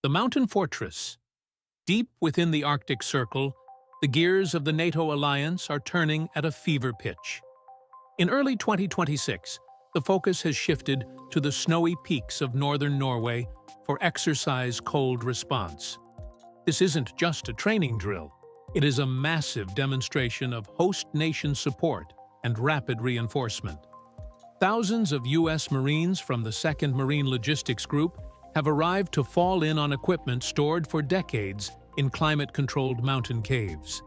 The mountain fortress. Deep within the Arctic Circle, the gears of the NATO alliance are turning at a fever pitch. In early 2026, the focus has shifted to the snowy peaks of northern Norway for exercise cold response. This isn't just a training drill. It is a massive demonstration of host nation support and rapid reinforcement. Thousands of U.S. Marines from the 2nd Marine Logistics Group have arrived to fall in on equipment stored for decades in climate-controlled mountain caves.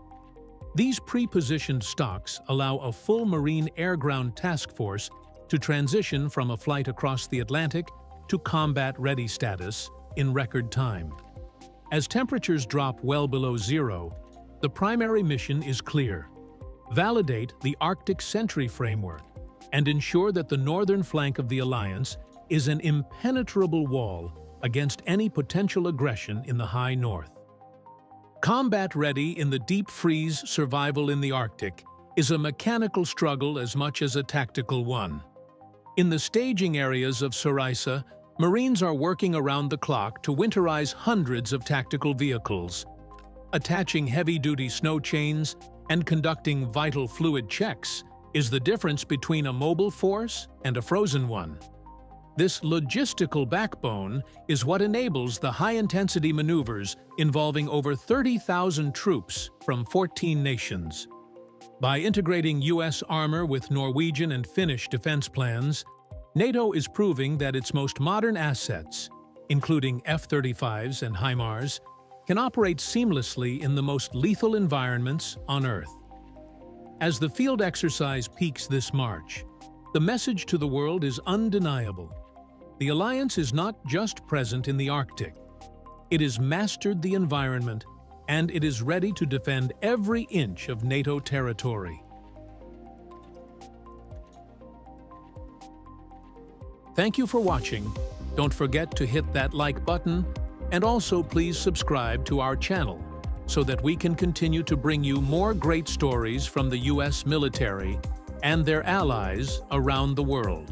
These pre-positioned stocks allow a full Marine air-ground task force to transition from a flight across the Atlantic to combat-ready status in record time. As temperatures drop well below zero, the primary mission is clear: validate the Arctic Sentry framework and ensure that the northern flank of the alliance is an impenetrable wall against any potential aggression in the high north. Combat-ready in the deep freeze survival in the Arctic is a mechanical struggle as much as a tactical one. In the staging areas of Sørreisa, Marines are working around the clock to winterize hundreds of tactical vehicles, attaching heavy-duty snow chains and conducting vital fluid checks is the difference between a mobile force and a frozen one. This logistical backbone is what enables the high-intensity maneuvers involving over 30,000 troops from 14 nations. By integrating U.S. armor with Norwegian and Finnish defense plans, NATO is proving that its most modern assets, including F-35s and HIMARS, can operate seamlessly in the most lethal environments on Earth. As the field exercise peaks this March, the message to the world is undeniable. The alliance is not just present in the Arctic. It has mastered the environment, and it is ready to defend every inch of NATO territory. Thank you for watching. Don't forget to hit that like button, and also please subscribe to our channel so that we can continue to bring you more great stories from the U.S. military and their allies around the world.